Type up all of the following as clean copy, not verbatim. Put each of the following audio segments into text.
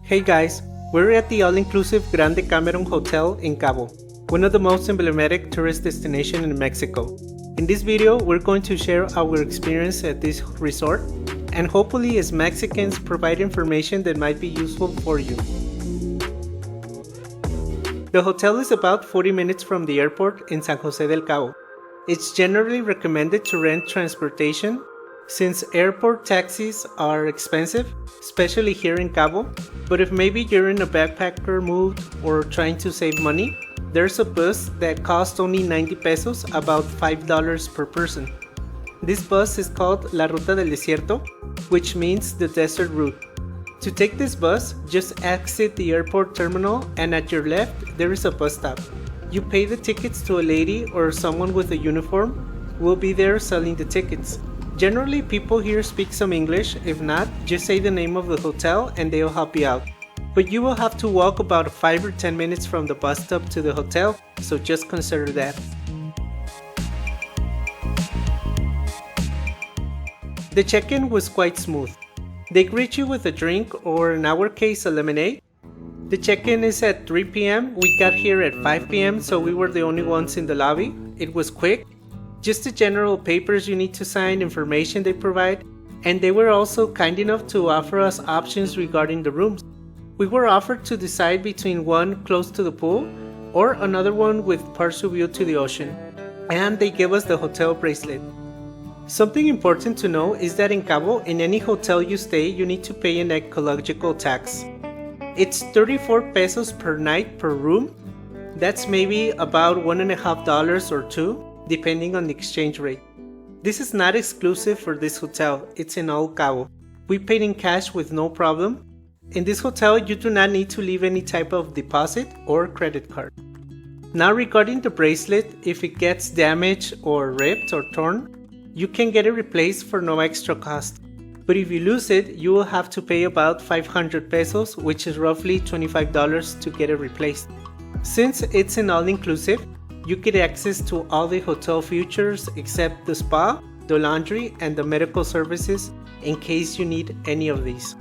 Hey guys, we're at the all-inclusive DeCameron Hotel in Cabo, one of the most emblematic tourist destinations in Mexico. In this video, we're going to share our experience at this resort and hopefully as Mexicans provide information that might be useful for you. The hotel is about 40 minutes from the airport in San Jose del Cabo. It's generally recommended to rent transportation since airport taxis are expensive, especially here in Cabo, but if maybe you're in a backpacker mood or trying to save money, there's a bus that costs only 90 pesos, about $5 per person. This bus is called La Ruta del Desierto, which means the desert route. To take this bus, just exit the airport terminal and at your left there is a bus stop. You pay the tickets to a lady or someone with a uniform who will be there selling the tickets. Generally, people here speak some English. If not, just say the name of the hotel and they'll help you out. But you will have to walk about 5 or 10 minutes from the bus stop to the hotel, so just consider that. The check-in was quite smooth. They greet you with a drink, or in our case a lemonade. The check-in is at 3 p.m. We got here at 5 p.m. so we were the only ones in the lobby. It was quick. Just the general papers you need to sign, information they provide, and they were also kind enough to offer us options regarding the rooms. We were offered to decide between one close to the pool or another one with partial view to the ocean, and they gave us the hotel bracelet. Something important to know is that in Cabo, in any hotel you stay, you need to pay an ecological tax. It's 34 pesos per night per room. That's maybe about $1.50 or $2. Depending on the exchange rate. This is not exclusive for this hotel, it's in all Cabo. We paid in cash with no problem. In this hotel, you do not need to leave any type of deposit or credit card. Now regarding the bracelet, if it gets damaged or ripped or torn, you can get it replaced for no extra cost. But if you lose it, you will have to pay about 500 pesos, which is roughly $25 to get it replaced. Since it's an all-inclusive, you get access to all the hotel features except the spa, the laundry, and the medical services in case you need any of these.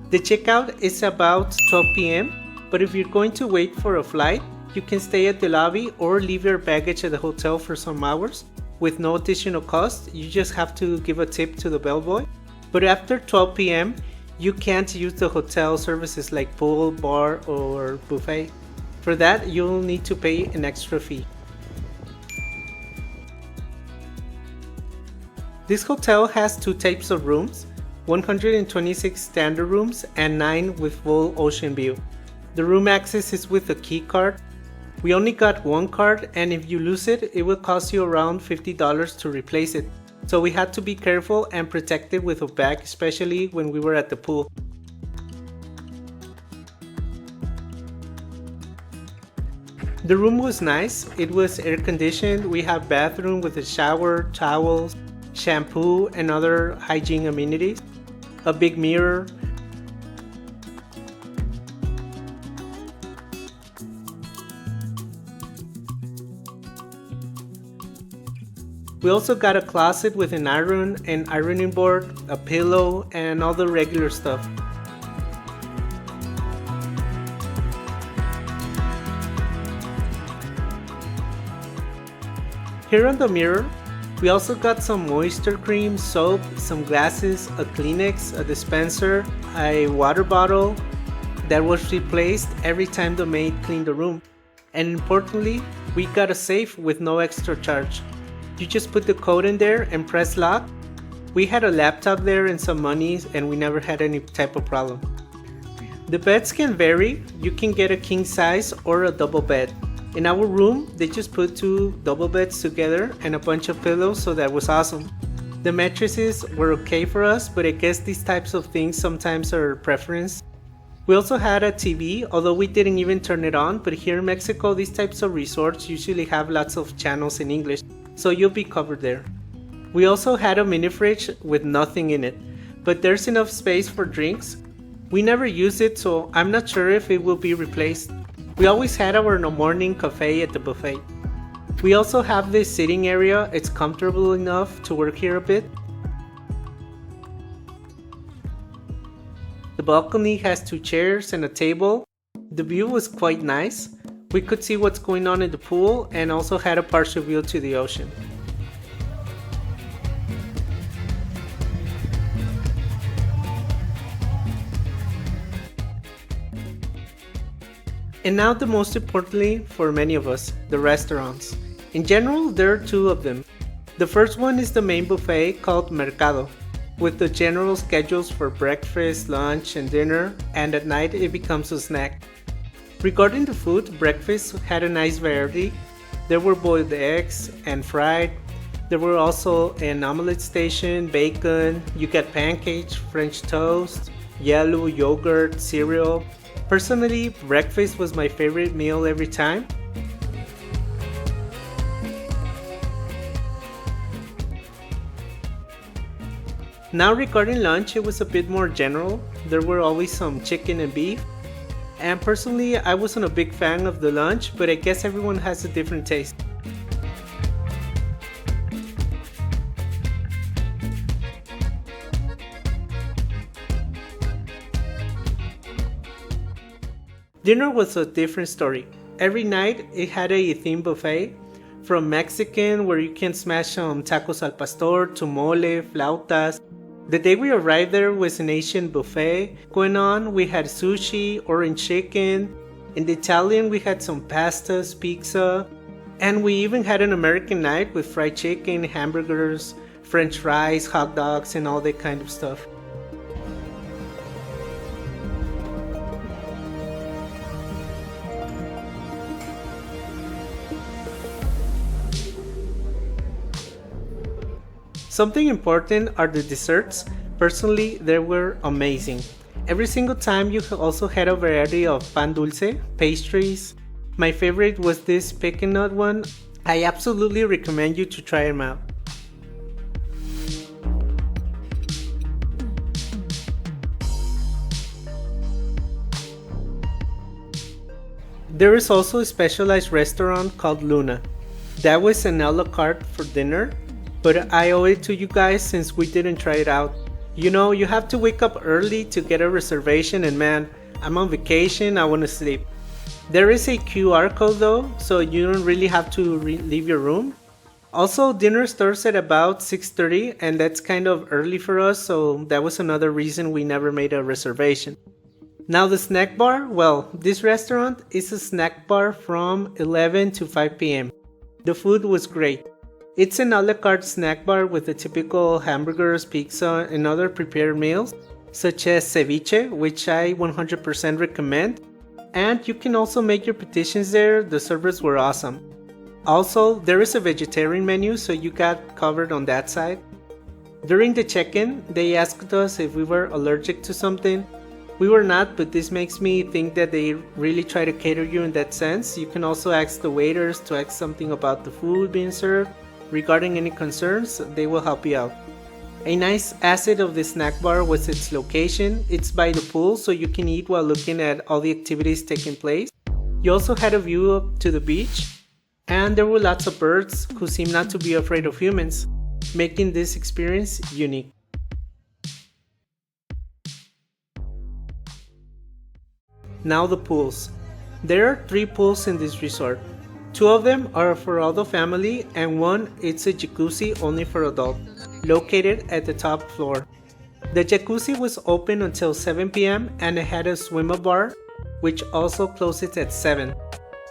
The checkout is about 12 p.m., but if you're going to wait for a flight, you can stay at the lobby or leave your baggage at the hotel for some hours with no additional cost. You just have to give a tip to the bellboy. But after 12 p.m., you can't use the hotel services like pool, bar, or buffet. For that, you'll need to pay an extra fee. This hotel has 2 types of rooms, 126 standard rooms and 9 with full ocean view. The room access is with a key card. We only got one card, and if you lose it, it will cost you around $50 to replace it. So we had to be careful and protect it with a bag, especially when we were at the pool. The room was nice. It was air conditioned. We have bathroom with a shower, towels, shampoo, and other hygiene amenities, a big mirror. We also got a closet with an iron, an ironing board, a pillow, and all the regular stuff. Here on the mirror, we also got some moisture cream, soap, some glasses, a Kleenex, a dispenser, a water bottle that was replaced every time the maid cleaned the room. And importantly, we got a safe with no extra charge. You just put the code in there and press lock. We had a laptop there and some money, and we never had any type of problem. The beds can vary. You can get a king size or a double bed. In our room, they just put 2 double beds together and a bunch of pillows, so that was awesome. The mattresses were okay for us, but I guess these types of things sometimes are preference. We also had a TV, although we didn't even turn it on, but here in Mexico, these types of resorts usually have lots of channels in English, so you'll be covered there. We also had a mini fridge with nothing in it, but there's enough space for drinks. We never use it, so I'm not sure if it will be replaced. We always had our morning cafe at the buffet. We also have this sitting area. It's comfortable enough to work here a bit. The balcony has 2 chairs and a table. The view was quite nice. We could see what's going on in the pool and also had a partial view to the ocean. And now the most importantly for many of us, the restaurants. In general, there are 2 of them. The first one is the main buffet called Mercado, with the general schedules for breakfast, lunch, and dinner, and at night it becomes a snack. Regarding the food, breakfast had a nice variety. There were boiled eggs and fried. There were also an omelette station, bacon, you got pancakes, French toast, yellow, yogurt, cereal. Personally, breakfast was my favorite meal every time. Now regarding lunch, it was a bit more general. There were always some chicken and beef. And personally, I wasn't a big fan of the lunch, but I guess everyone has a different taste. Dinner was a different story. Every night, it had a themed buffet. From Mexican, where you can smash some tacos al pastor, to mole, flautas. The day we arrived there was an Asian buffet going on. We had sushi, orange chicken. In the Italian, we had some pastas, pizza. And we even had an American night with fried chicken, hamburgers, French fries, hot dogs, and all that kind of stuff. Something important are the desserts. Personally, they were amazing. Every single time you also had a variety of pan dulce, pastries. My favorite was this pecan nut one. I absolutely recommend you to try them out. There is also a specialized restaurant called Luna. That was an a la carte for dinner. But I owe it to you guys since we didn't try it out. You know, you have to wake up early to get a reservation, and man, I'm on vacation, I want to sleep. There is a QR code though, so you don't really have to leave your room. Also, dinner starts at about 6:30, and that's kind of early for us, so that was another reason we never made a reservation. Now the snack bar, well, this restaurant is a snack bar from 11 to 5 p.m. The food was great. It's an a la carte snack bar with the typical hamburgers, pizza, and other prepared meals, such as ceviche, which I 100% recommend. And you can also make your petitions there. The servers were awesome. Also, there is a vegetarian menu, so you got covered on that side. During the check-in, they asked us if we were allergic to something. We were not, but this makes me think that they really try to cater you in that sense. You can also ask the waiters to ask something about the food being served. Regarding any concerns, they will help you out. A nice asset of the snack bar was its location. It's by the pool, so you can eat while looking at all the activities taking place. You also had a view up to the beach, and there were lots of birds who seemed not to be afraid of humans, making this experience unique. Now the pools. There are 3 pools in this resort. 2 of them are for all the family, and one it's a jacuzzi only for adults, located at the top floor. The jacuzzi was open until 7 p.m. and it had a swim-up bar, which also closes at 7.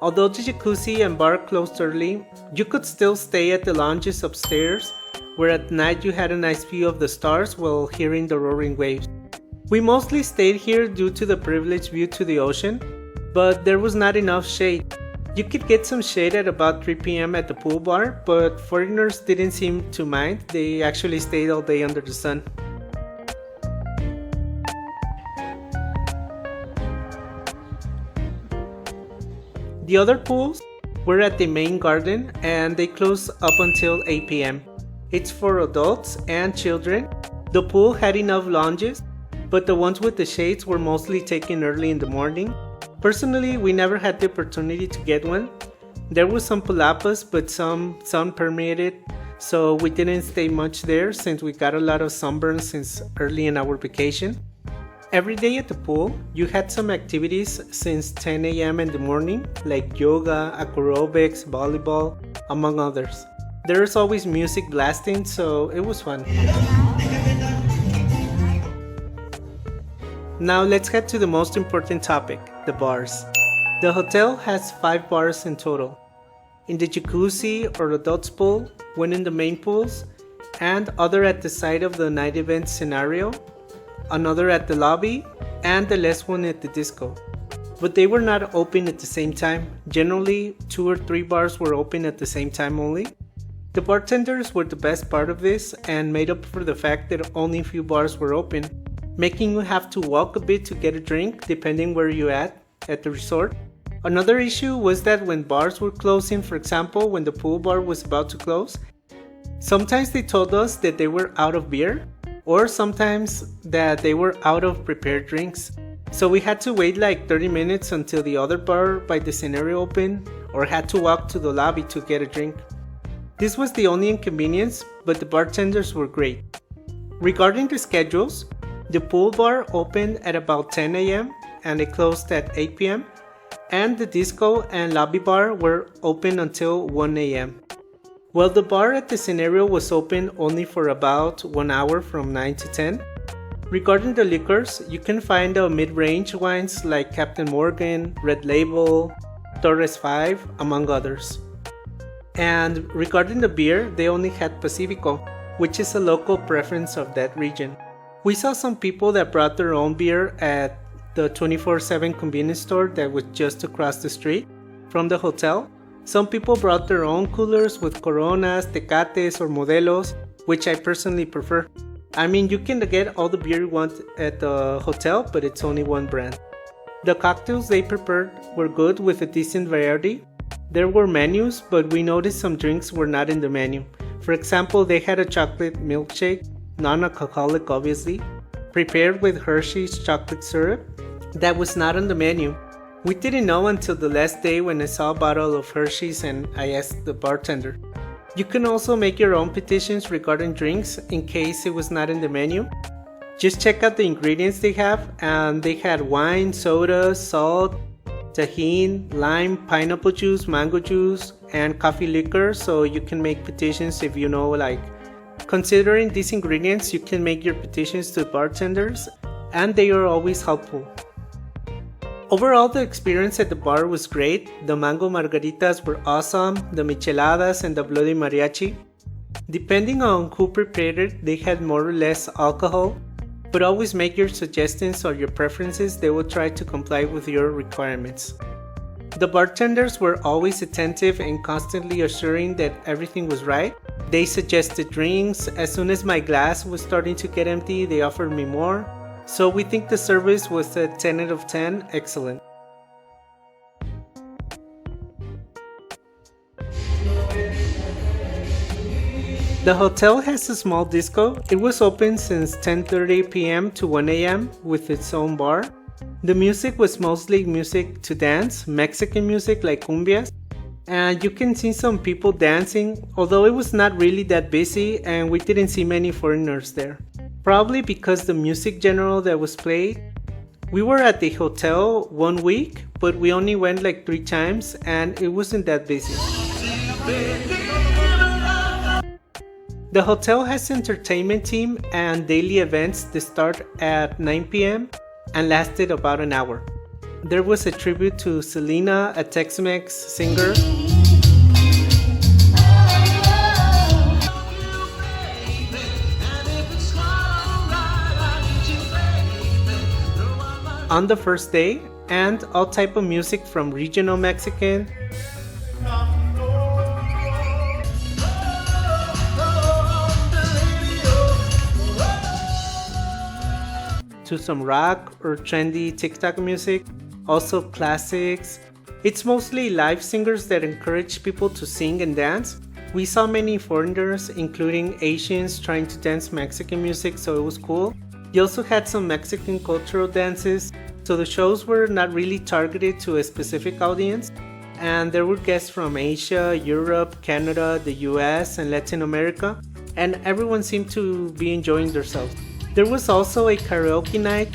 Although the jacuzzi and bar closed early, you could still stay at the lounges upstairs, where at night you had a nice view of the stars while hearing the roaring waves. We mostly stayed here due to the privileged view to the ocean, but there was not enough shade. You could get some shade at about 3 p.m. at the pool bar, but foreigners didn't seem to mind. They actually stayed all day under the sun. The other pools were at the main garden, and they close up until 8 p.m. It's for adults and children. The pool had enough lounges, but the ones with the shades were mostly taken early in the morning. Personally, we never had the opportunity to get one. There were some palapas, but some sun permeated, so we didn't stay much there since we got a lot of sunburn since early in our vacation. Every day at the pool, you had some activities since 10 a.m. in the morning, like yoga, aerobics, volleyball, among others. There's always music blasting, so it was fun. Now let's head to the most important topic, the bars. The hotel has 5 bars in total. In the jacuzzi or adults pool, one in the main pools, and other at the side of the night event scenario, another at the lobby, and the last one at the disco. But they were not open at the same time. Generally, 2 or 3 bars were open at the same time only. The bartenders were the best part of this and made up for the fact that only a few bars were open, making you have to walk a bit to get a drink depending where you're at the resort. Another issue was that when bars were closing, for example when the pool bar was about to close, sometimes they told us that they were out of beer, or sometimes that they were out of prepared drinks. So we had to wait like 30 minutes until the other bar by the scenario opened, or had to walk to the lobby to get a drink. This was the only inconvenience, but the bartenders were great. Regarding the schedules, the pool bar opened at about 10 a.m. and it closed at 8 p.m. and the disco and lobby bar were open until 1 a.m. Well, the bar at the scenario was open only for about 1 hour from 9 to 10. Regarding the liquors, you can find mid-range wines like Captain Morgan, Red Label, Torres 5, among others. And regarding the beer, they only had Pacifico, which is a local preference of that region. We saw some people that brought their own beer at the 24/7 convenience store that was just across the street from the hotel. Some people brought their own coolers with Coronas, Tecates, or Modelos, which I personally prefer. I mean, you can get all the beer you want at the hotel, but it's only one brand. The cocktails they prepared were good with a decent variety. There were menus, but we noticed some drinks were not in the menu. For example, they had a chocolate milkshake, non-alcoholic obviously, prepared with Hershey's chocolate syrup, that was not on the menu. We didn't know until the last day when I saw a bottle of Hershey's and I asked the bartender. You can also make your own petitions regarding drinks in case it was not in the menu. Just check out the ingredients they have, and they had wine, soda, salt, tajin, lime, pineapple juice, mango juice, and coffee liquor, so you can make petitions if you know, like, considering these ingredients, you can make your petitions to bartenders, and they are always helpful. Overall, the experience at the bar was great. The mango margaritas were awesome, the micheladas and the bloody mariachi. Depending on who prepared it, they had more or less alcohol, but always make your suggestions or your preferences. They will try to comply with your requirements. The bartenders were always attentive and constantly assuring that everything was right. They suggested drinks. As soon as my glass was starting to get empty, they offered me more. So we think the service was a 10 out of 10, excellent. The hotel has a small disco. It was open since 10:30 p.m. to 1 a.m. with its own bar. The music was mostly music to dance, Mexican music like cumbias, and you can see some people dancing, although it was not really that busy and we didn't see many foreigners there. Probably because the music general that was played. We were at the hotel 1 week, but we only went like 3 times and it wasn't that busy. The hotel has entertainment team and daily events that start at 9 p.m. and lasted about an hour. There was a tribute to Selena, a Tex-Mex singer. On the first day, and all type of music from regional Mexican to some rock or trendy TikTok music, also classics. It's mostly live singers that encourage people to sing and dance. We saw many foreigners, including Asians, trying to dance Mexican music, so it was cool. They also had some Mexican cultural dances, so the shows were not really targeted to a specific audience, and there were guests from Asia, Europe, Canada, the US, and Latin America, and everyone seemed to be enjoying themselves. There was also a karaoke night.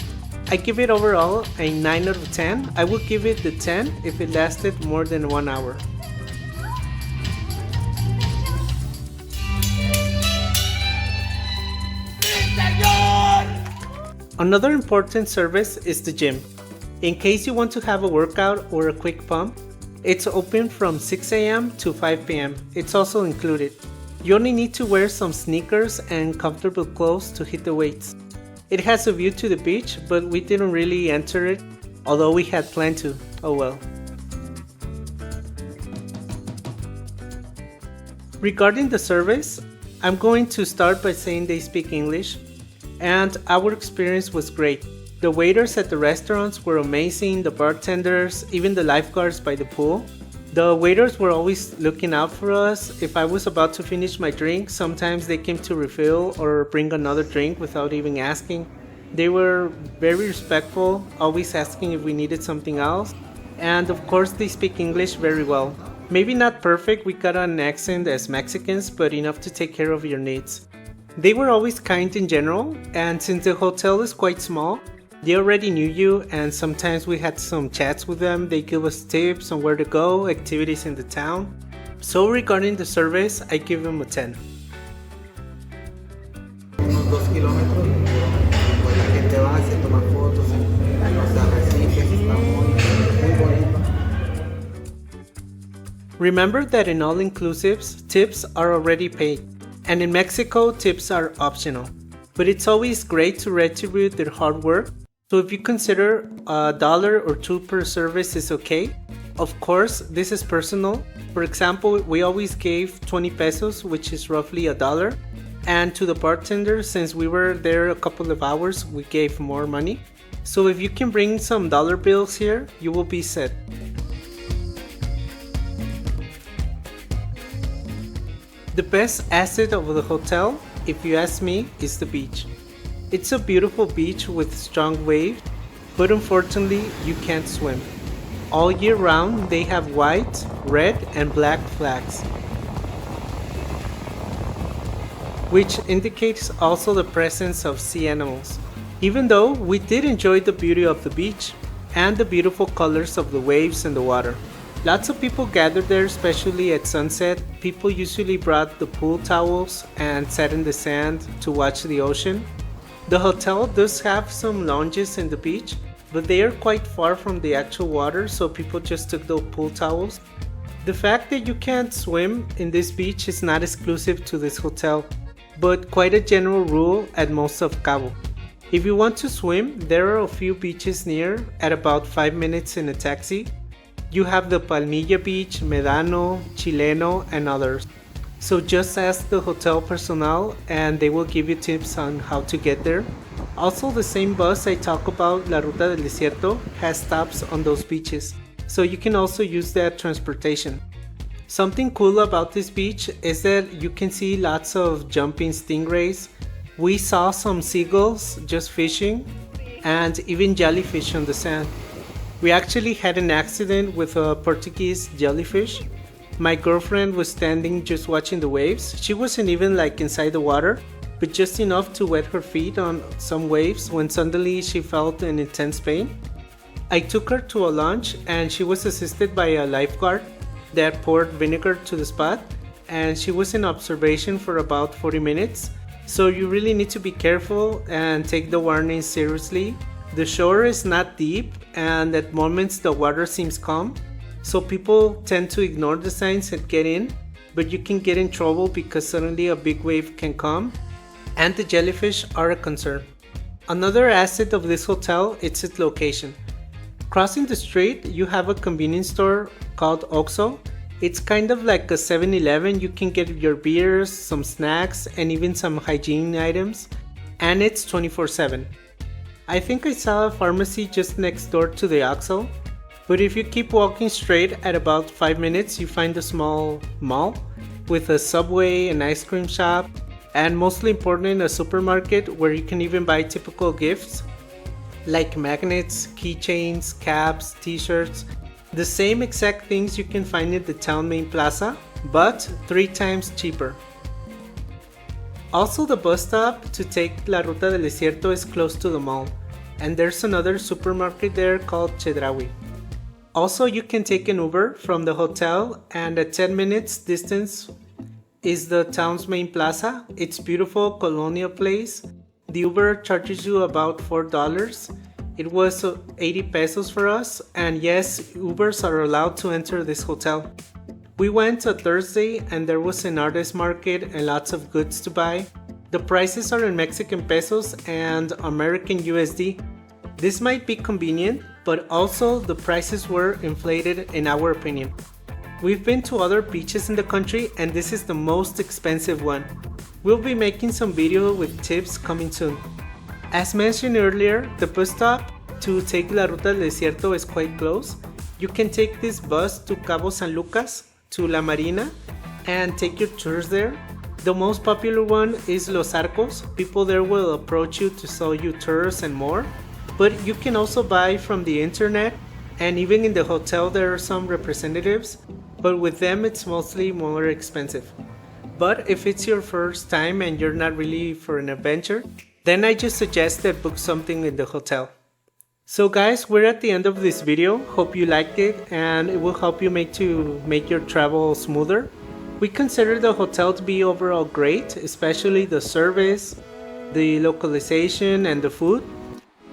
I give it overall a 9 out of 10. I would give it the 10 if it lasted more than 1 hour. Another important service is the gym. In case you want to have a workout or a quick pump, it's open from 6 a.m. to 5 p.m. It's also included. You only need to wear some sneakers and comfortable clothes to hit the weights. It has a view to the beach, but we didn't really enter it, although we had planned to. Oh well. Regarding the service, I'm going to start by saying they speak English, and our experience was great. The waiters at the restaurants were amazing, the bartenders, even the lifeguards by the pool. The waiters were always looking out for us. If I was about to finish my drink, sometimes they came to refill or bring another drink without even asking. They were very respectful, always asking if we needed something else. And of course they speak English very well. Maybe not perfect, we got an accent as Mexicans, but enough to take care of your needs. They were always kind in general, and since the hotel is quite small, they already knew you, and sometimes we had some chats with them. They give us tips on where to go, activities in the town. So regarding the service, I give them a 10. Unos 2 kilómetros, pues la gente va, se toma fotos, los arrecifes, está muy bonito. Remember that in all inclusives, tips are already paid, and in Mexico, tips are optional. But it's always great to retribute their hard work. So if you consider $1 or $2 per service is okay, of course, this is personal. For example, we always gave 20 pesos, which is roughly $1. And to the bartender, since we were there a couple of hours, we gave more money. So if you can bring some dollar bills here, you will be set. The best asset of the hotel, if you ask me, is the beach. It's a beautiful beach with strong waves, but unfortunately you can't swim. All year round they have white, red and black flags, which indicates also the presence of sea animals. Even though we did enjoy the beauty of the beach and the beautiful colors of the waves and the water. Lots of people gathered there, especially at sunset. People usually brought the pool towels and sat in the sand to watch the ocean. The hotel does have some lounges in the beach, but they are quite far from the actual water, so people just took the pool towels. The fact that you can't swim in this beach is not exclusive to this hotel, but quite a general rule at most of Cabo. If you want to swim, there are a few beaches near at about 5 minutes in a taxi. You have the Palmilla Beach, Medano, Chileno, and others. So just ask the hotel personnel and they will give you tips on how to get there. Also, the same bus I talk about, La Ruta del Desierto, has stops on those beaches, so you can also use that transportation. Something cool about this beach is that you can see lots of jumping stingrays. We saw some seagulls just fishing and even jellyfish on the sand. We actually had an accident with a Portuguese jellyfish. My girlfriend was standing just watching the waves. She wasn't even like inside the water, but just enough to wet her feet on some waves when suddenly she felt an intense pain. I took her to a lunch and she was assisted by a lifeguard that poured vinegar to the spot, and she was in observation for about 40 minutes. So you really need to be careful and take the warnings seriously. The shore is not deep and at moments the water seems calm. So people tend to ignore the signs and get in, but you can get in trouble because suddenly a big wave can come, and the jellyfish are a concern. Another asset of this hotel is its location. Crossing the street, you have a convenience store called Oxxo. It's kind of like a 7-Eleven. You can get your beers, some snacks, and even some hygiene items, and it's 24/7. I think I saw a pharmacy just next door to the Oxxo. But if you keep walking straight at about 5 minutes, you find a small mall with a Subway, an ice cream shop, and mostly important, a supermarket where you can even buy typical gifts like magnets, keychains, caps, t-shirts, the same exact things you can find in the town main plaza, but 3 times cheaper. Also, the bus stop to take La Ruta del Desierto is close to the mall. and there's another supermarket there called Chedraui. Also, you can take an Uber from the hotel, and at 10 minutes distance is the town's main plaza. It's beautiful colonial place. The Uber charges you about $4. It was 80 pesos for us, and yes, Ubers are allowed to enter this hotel. We went on Thursday and there was an artist market and lots of goods to buy. The prices are in Mexican pesos and American USD. This might be convenient, but also the prices were inflated in our opinion. We've been to other beaches in the country and this is the most expensive one. We'll be making some video with tips coming soon. As mentioned earlier, the bus stop to take La Ruta del Desierto is quite close. You can take this bus to Cabo San Lucas, to La Marina, and take your tours there. The most popular one is Los Arcos. People there will approach you to sell you tours and more. But you can also buy from the internet, and even in the hotel there are some representatives, but with them it's mostly more expensive. But if it's your first time and you're not really for an adventure, then I just suggest that book something in the hotel. So guys, we're at the end of this video. Hope you liked it and it will help you make your travel smoother. We consider the hotel to be overall great, especially the service, the localization and the food.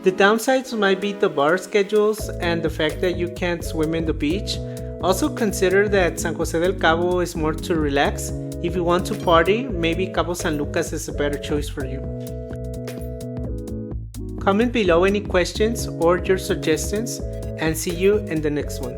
The downsides might be the bar schedules and the fact that you can't swim in the beach. Also consider that San Jose del Cabo is more to relax. If you want to party, maybe Cabo San Lucas is a better choice for you. Comment below any questions or your suggestions and see you in the next one.